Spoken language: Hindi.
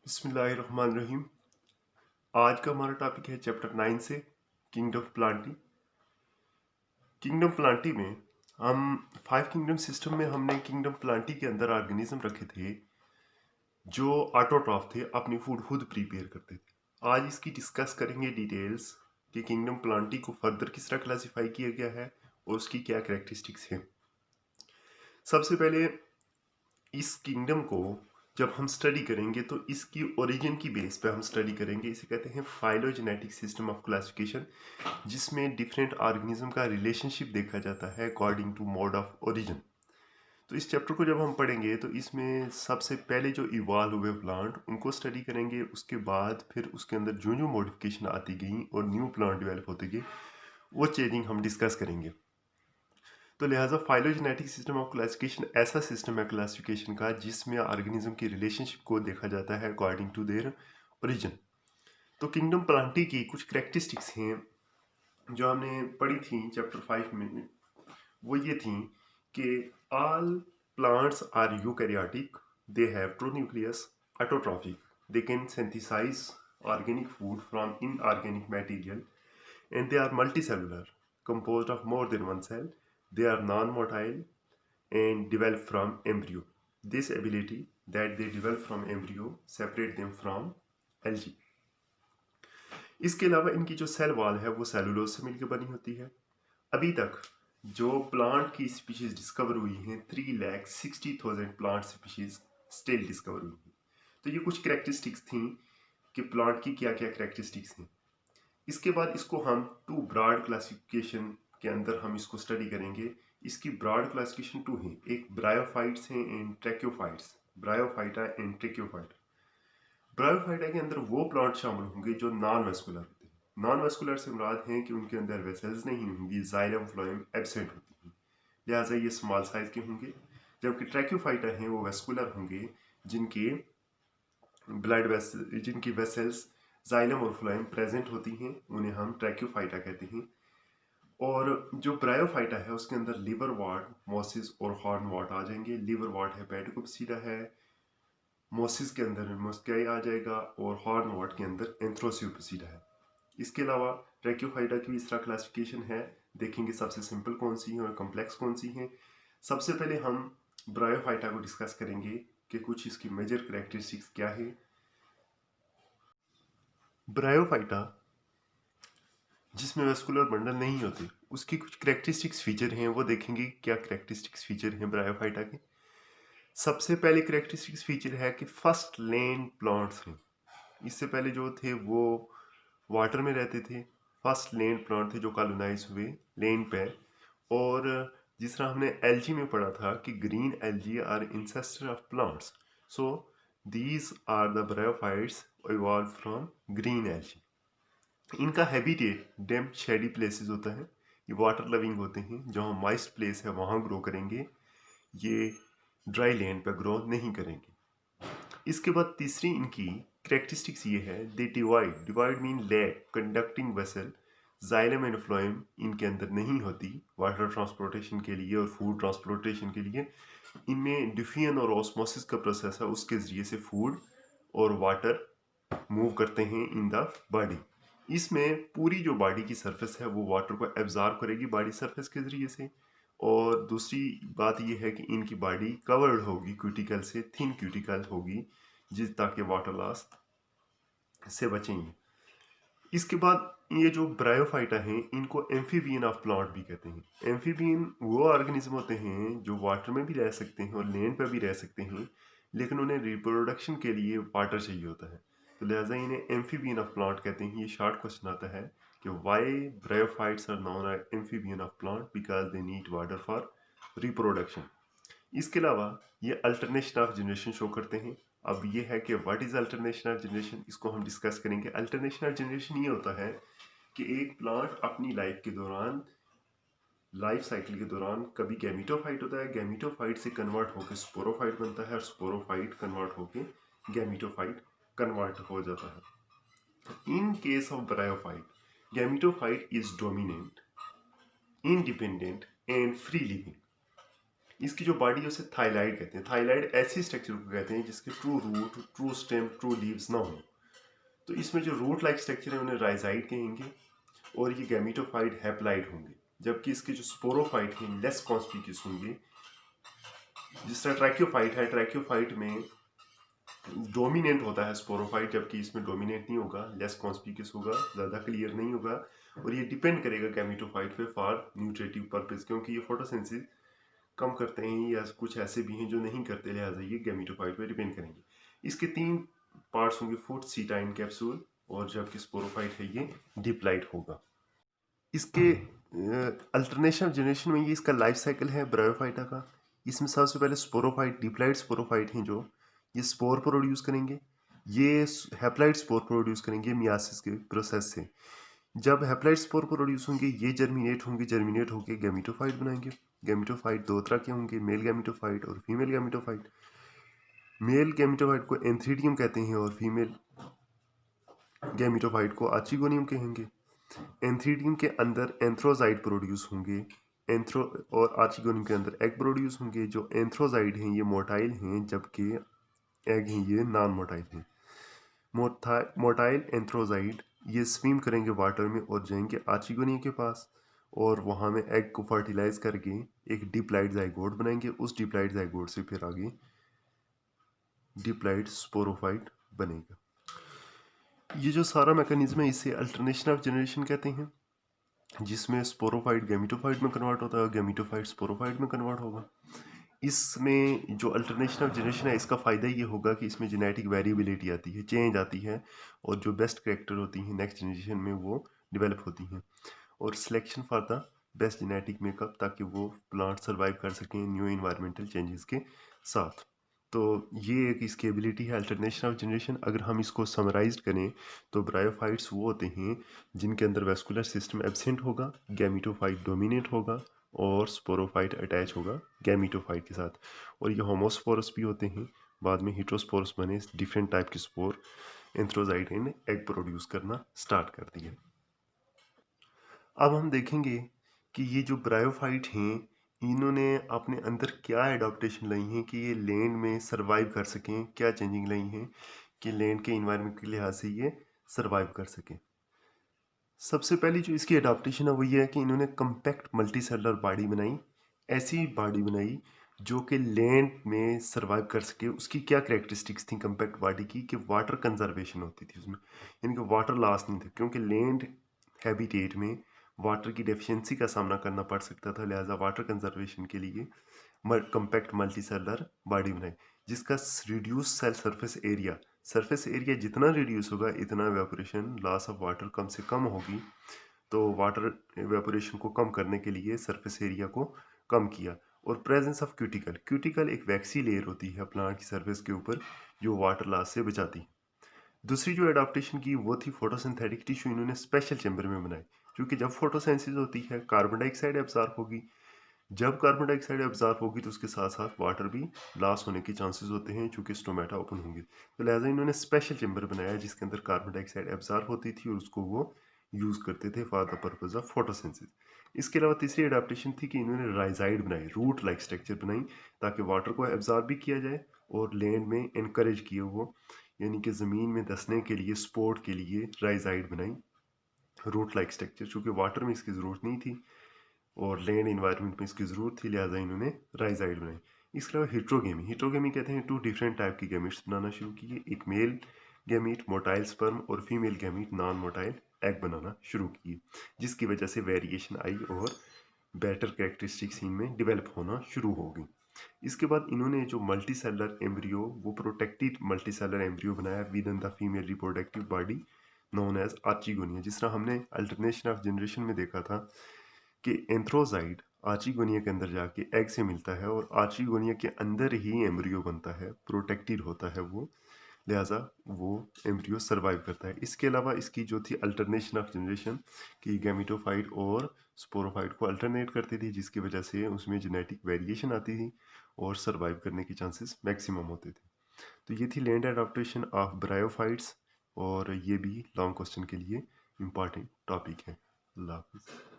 बिस्मिल्लाहिर्रहमानिर्रहीम। आज का हमारा टॉपिक है चैप्टर 9 से किंगडम प्लांटी। किंगडम प्लांटी में हम 5 किंगडम सिस्टम में हमने किंगडम प्लांटी के अंदर ऑर्गेनिज्म रखे थे जो ऑटोट्रॉफ थे, अपनी फूड खुद प्रिपेयर करते थे। आज इसकी डिस्कस करेंगे डिटेल्स कि किंगडम प्लांटी को फर्दर किस तरह क्लासिफाई किया गया है और उसकी क्या कैरेक्टरिस्टिक्स हैं। सबसे पहले इस किंगडम को जब हम स्टडी करेंगे तो इसकी ओरिजिन की बेस पे हम स्टडी करेंगे। इसे कहते हैं फाइलोजेनेटिक सिस्टम ऑफ क्लासिफिकेशन, जिसमें डिफरेंट ऑर्गेनिज्म का रिलेशनशिप देखा जाता है according to mode of origin. तो इस चैप्टर को जब हम पढ़ेंगे तो इसमें सबसे पहले जो इवॉल्व हुए प्लांट उनको स्टडी करेंगे। उसके बाद फिर उसके अंदर जो जो मॉडिफिकेशन आती गई और न्यू प्लांट डेवलप होते गए वो चेंजिंग हम डिस्कस करेंगे। तो लिहाजा फाइलोजेनेटिक सिस्टम ऑफ क्लासिफिकेशन ऐसा सिस्टम है क्लासिफिकेशन का जिसमें ऑर्गेनिज्म की रिलेशनशिप को देखा जाता है अकॉर्डिंग टू देयर ओरिजिन। तो किंगडम प्लांटी की कुछ करेक्टरिस्टिक्स हैं जो हमने पढ़ी थी चैप्टर 5 में। वो ये थी कि all plants are eukaryotic, they have true nucleus, autotrophic, they can synthesize organic food from inorganic material, and they are multicellular, composed of more than one cell. They are non-motile and develop from embryo. This ability that they develop from embryo separate them from algae. इसके अलावा इनकी जो सेल वॉल है वो सेलुलोज से मिलकर बनी होती है। अभी तक जो प्लांट की स्पीशीज डिस्कवर हुई हैं 3,60,000 प्लांट स्पीशीज स्टिल डिस्कवर हुई हैं। तो ये कुछ करेक्टरिस्टिक्स थी कि प्लांट की क्या क्या करेक्टरिस्टिक्स हैं। इसके बाद इसको हम टू ब्रॉड क्लासिफिकेशन के अंदर हम इसको स्टडी करेंगे। इसकी ब्रॉड क्लासिफिकेशन टू है, एक ब्रायोफाइट्स हैं and tracheophytes. Bryophyta and tracheophyta. Bryophyta के अंदर वो प्लांट शामिल होंगे जो नॉन वेस्कुलर होते हैं। नॉन वेस्कुलर से मुराद हैं कि उनके अंदर वेसल्स नहीं होंगी, जाइलम फ्लोएम एब्सेंट होती हैं, लिहाजा ये स्मॉल साइज के होंगे। जबकि ट्रैक्योफाइटा हैं वो वेस्कुलर होंगे, जिनके जिनकी वेसल्स जाइलम और फ्लोएम प्रेजेंट होती हैं, उन्हें हम ट्रैक्योफाइटा कहते हैं। और जो ब्रायोफाइटा है उसके अंदर लिवर वॉट, मोसिस और हॉर्न वॉट आ जाएंगे। लिवर वॉट हेपेटिकोप्सिडा है, मोसिस के अंदर मोस्काई आ जाएगा और हॉर्न वॉट के अंदर एंथ्रोसियोप्सिडा है। इसके अलावा ट्रैक्योफाइटा की इस तरह क्लासिफिकेशन है, देखेंगे सबसे सिंपल कौन सी है और कॉम्प्लेक्स कौन सी है। सबसे पहले हम ब्रायोफाइटा को डिस्कस करेंगे कि कुछ इसकी मेजर करेक्टरिस्टिक्स क्या है। ब्रायोफाइटा जिसमें वेस्कुलर बंडल नहीं होते, उसकी कुछ करेक्टरिस्टिक्स फीचर हैं, वो देखेंगे क्या करेक्टरिस्टिक्स फीचर हैं ब्रायोफाइटा के। सबसे पहले करेक्टरिस्टिक्स फीचर है कि फर्स्ट लैंड प्लांट्स हैं। इससे पहले जो थे वो वाटर में रहते थे। फर्स्ट लैंड प्लांट थे जो कॉलोनाइज हुए लैंड पे। और जिस तरह हमने एल्जी में पढ़ा था कि green algae are ancestor of plants, so these are the bryophytes evolve from green algae. इनका हैबिटेट डेम्प शेडी प्लेसेस होता है। ये वाटर लविंग होते हैं, जहाँ मॉइस्ट प्लेस है वहाँ ग्रो करेंगे, ये ड्राई लैंड पर ग्रो नहीं करेंगे। इसके बाद तीसरी इनकी करेक्टरिस्टिक्स ये है, they devoid. Devoid mean lack conducting vessel. Xylem and phloem इनके अंदर नहीं होती वाटर ट्रांसपोर्टेशन के लिए और फूड ट्रांसपोर्टेशन के लिए। इनमें डिफियन और ऑस्मोसिस का प्रोसेस है, उसके ज़रिए से फूड और वाटर मूव करते हैं इन द बॉडी। इसमें पूरी जो बॉडी की सरफेस है वो वाटर को एब्जॉर्ब करेगी बॉडी सरफेस के ज़रिए से। और दूसरी बात यह है कि इनकी बॉडी कवर्ड होगी क्यूटिकल से, थिन क्यूटिकल होगी, जिस ताकि वाटर लॉस से बचेंगे। इसके बाद ये जो ब्रायोफाइटा हैं इनको एम्फीबियन ऑफ प्लांट भी कहते हैं। एम्फीबियन वो ऑर्गेनिज्म होते हैं जो वाटर में भी रह सकते हैं और लैंड पर भी रह सकते हैं, लेकिन उन्हें रिप्रोडक्शन के लिए वाटर चाहिए होता है, तो लिहाजा इन्हें एम्फीबियन ऑफ प्लांट कहते हैं। ये शॉर्ट क्वेश्चन आता है कि why bryophytes are known as amphibian of plant, because they need water for reproduction. इसके अलावा ये अल्टरनेशन ऑफ जनरेशन शो करते हैं। अब ये है कि what is alternation of generation, इसको हम डिस्कस करेंगे। अल्टरनेशन ऑफ जनरेशन ये होता है कि एक प्लांट अपनी लाइफ के दौरान, लाइफ साइकिल के दौरान, कभी गैमीटोफाइट होता है, गैमीटोफाइट से कन्वर्ट होकर स्पोरोफाइट बनता है और स्पोरोफाइट कन्वर्ट होकर गैमीटोफाइट कन्वर्ट हो जाता है। In case of bryophyte, gametophyte is dominant, independent and free living. इसकी जो बॉडी है उसे थाइलाइड कहते हैं। थाइलाइड ऐसी स्ट्रक्चर को कहते हैं जिसके true root, true stem, true leaves ना हो। तो इसमें जो रूट लाइक स्ट्रक्चर है उन्हें राइजाइड कहेंगे और ये गैमेटोफाइट हैप्लाइड होंगे, जबकि इसके जो स्पोरोफाइट हैं लेस कॉन्स्पिक्यूस होंगे। जिस तरह ट्रैक्योफाइट है, ट्रैक्योफाइट में डोमिनेंट होता है स्पोरोफाइट, जबकि इसमें डोमिनेंट नहीं होगा, लेस कॉन्स्पिक्यूस होगा, ज़्यादा क्लियर नहीं होगा। और ये डिपेंड करेगा गैमेटोफाइट पे फॉर न्यूट्रिटिव पर्पस, क्योंकि ये फोटोसिंथेसिस कम करते हैं या कुछ ऐसे भी हैं जो नहीं करते, लिहाजा ये गैमेटोफाइट पे डिपेंड करेंगे। इसके 3 पार्ट्स होंगे, फुट, सीटाइन, कैप्सूल, और जबकि स्पोरोफाइट है ये डिप्लाइड होगा। इसके अल्टरनेशन जनरेशन में ये इसका लाइफ साइकिल है ब्रायोफाइटा का। इसमें सबसे पहले स्पोरोफाइट, डिप्लाइड स्पोरोफाइट हैं जो ये स्पोर प्रोड्यूस करेंगे। ये हैप्लाइड स्पोर प्रोड्यूस करेंगे मियासिस के प्रोसेस से। जब हैप्लाइड स्पोर प्रोड्यूस होंगे ये जर्मिनेट होंगे, जर्मिनेट होकर गैमेटोफाइट बनाएंगे। गैमेटोफाइट 2 तरह के होंगे, मेल गैमेटोफाइट और फीमेल गैमेटोफाइट। मेल गैमेटोफाइट को एंथ्रीडियम कहते हैं और फीमेल गैमेटोफाइट को आर्चिगोनियम कहेंगे। एंथ्रीडियम के अंदर एंथ्रोजाइड प्रोड्यूस होंगे, एंथ्रो और आर्चिगोनियम के अंदर एग प्रोड्यूस होंगे। जो एंथ्रोजाइड हैं ये मोटाइल हैं, जबकि एग हैं ये नॉन मोटाइल हैं। मोटाइल एंथ्रोजाइड ये स्विम करेंगे वाटर में और जाएंगे आर्चिगोनियम के पास, और वहाँ में एग को फर्टिलाइज करके एक डिप्लाइड जाइगोट बनाएंगे। उस डिप्लाइड जाइगोट से फिर आगे डिप्लाइड स्पोरोफाइट बनेगा। ये जो सारा मैकेनिज्म है इसे अल्टरनेशन ऑफ जनरेशन कहते हैं, जिसमें स्पोरोफाइट गैमेटोफाइट में कन्वर्ट होता है, गैमेटोफाइट स्पोरोफाइट में कन्वर्ट होगा। इसमें जो अल्टरनेशन ऑफ जनरेशन है इसका फ़ायदा ये होगा कि इसमें जेनेटिक वेरिएबिलिटी आती है, चेंज आती है, और जो बेस्ट कैरेक्टर होती हैं नेक्स्ट जनरेशन में वो डेवलप होती हैं। और selection for the best genetic makeup, ताकि वो प्लांट सर्वाइव कर सकें न्यू इन्वायरमेंटल चेंजेस के साथ। तो ये एक इसकी एबिलिटी है अल्टरनेशन ऑफ जनरेशन। अगर हम इसको समराइज करें तो ब्रायोफाइट्स वो होते हैं जिनके अंदर वेस्कुलर सिस्टम एब्सेंट होगा, गैमेटोफाइट डोमिनेट होगा और स्पोरोफाइट अटैच होगा गैमेटोफाइट के साथ। और ये होमोस्पोरस भी होते हैं, बाद में हेटेरोस्पोरस बने, डिफरेंट टाइप के स्पोर एंथ्रोजाइड ने एग प्रोड्यूस करना स्टार्ट कर दिया। अब हम देखेंगे कि ये जो ब्रायोफाइट हैं इन्होंने अपने अंदर क्या एडाप्टेशन लाई हैं कि ये लैंड में सरवाइव कर सकें, क्या चेंजिंग लाई हैं कि लैंड के इन्वायरमेंट के लिहाज से ये सरवाइव कर सकें। सबसे पहली जो इसकी एडाप्टेशन है वो ये है कि इन्होंने कम्पैक्ट मल्टीसेलुलर बॉडी बनाई, ऐसी बॉडी बनाई जो कि लैंड में सरवाइव कर सके। उसकी क्या करेक्टरिस्टिक्स थी कम्पैक्ट बॉडी की कि वाटर कंजर्वेशन होती थी उसमें, यानी कि वाटर लॉस नहीं था, क्योंकि लैंड हैबिटेट में वाटर की डेफिशिएंसी का सामना करना पड़ सकता था, लिहाजा वाटर कंजर्वेशन के लिए कम्पैक्ट मल्टीसेलुलर बॉडी बनाई, जिसका रिड्यूस सेल सरफेस एरिया जितना रिड्यूस होगा इतना एवेपोरेशन, लॉस ऑफ वाटर कम से कम होगी। तो वाटर एवेपोरेशन को कम करने के लिए सरफेस एरिया को कम किया। और प्रेजेंस ऑफ क्यूटिकल एक वैक्सी लेयर होती है प्लांट की सरफेस के ऊपर जो वाटर लॉस से बचाती। दूसरी जो एडाप्टेशन की वो थी फोटोसिंथेटिक टिश्यू इन्होंने स्पेशल चैम्बर में बनाई, क्योंकि जब फोटोसेंसिस होती है कार्बन डाइऑक्साइड एब्जॉर्ब होगी, जब कार्बन डाइऑक्साइड एब्जॉर्ब होगी तो उसके साथ साथ वाटर भी लॉस होने के चांसेस होते हैं, चूँकि स्टोमेटा ओपन होंगे। तो लिहाजा इन्होंने स्पेशल चैम्बर बनाया जिसके अंदर कार्बन डाइऑक्साइड एब्जॉर्ब होती थी और उसको वो यूज़ करते थे for the purpose of photosynthesis. इसके अलावा तीसरी एडाप्टेशन थी कि इन्होंने राइजाइड बनाई, रूट लाइक स्ट्रक्चर बनाई, ताकि वाटर को एब्जॉर्ब भी किया जाए और लैंड में इनकरेज किए वो, यानी कि ज़मीन में धंसने के लिए, सपोर्ट के लिए राइजाइड बनाई, रूट लाइक स्ट्रक्चर। चूँकि वाटर में इसकी ज़रूरत नहीं थी और लैंड इन्वायरमेंट में इसकी ज़रूरत थी, लिहाजा इन्होंने राइजाइड बनाई। इसके अलावा हिट्रोगेमी कहते हैं 2 डिफरेंट टाइप की गैमेट्स बनाना शुरू किए, एक मेल गैमीट मोटाइल स्पर्म और female gamete non motile egg बनाना शुरू किए, जिसकी वजह से वेरिएशन आई और बेटर कैरेक्टरिस्टिक्स इनमें डेवलप होना शुरू हो गई। इसके बाद इन्होंने जो मल्टीसेलर एम्ब्रियो, वो प्रोटेक्टेड मल्टीसेलर एम्ब्रियो बनाया within the female reproductive body known as archegonia. जिस तरह हमने अल्टरनेशन ऑफ जनरेशन में देखा था कि एंथ्रोजाइड आर्चिगोनिया के अंदर जाके एग से मिलता है और आर्चिगोनिया के अंदर ही एम्ब्रियो बनता है, प्रोटेक्टेड होता है वो, लिहाजा वो एम्ब्रियो सर्वाइव करता है। इसके अलावा इसकी जो थी अल्टरनेशन ऑफ जनरेशन कि गैमेटोफाइट और स्पोरोफाइट को अल्टरनेट करती थी, जिसकी वजह से उसमें जेनेटिक वेरिएशन आती थी और सर्वाइव करने के चांसेस मैक्सिमम होते थे। तो ये थी लैंड एडाप्टेशन ऑफ ब्रायोफाइट्स, और ये भी लॉन्ग क्वेश्चन के लिए इम्पॉर्टेंट टॉपिक है। अल्लाह हाफिज़।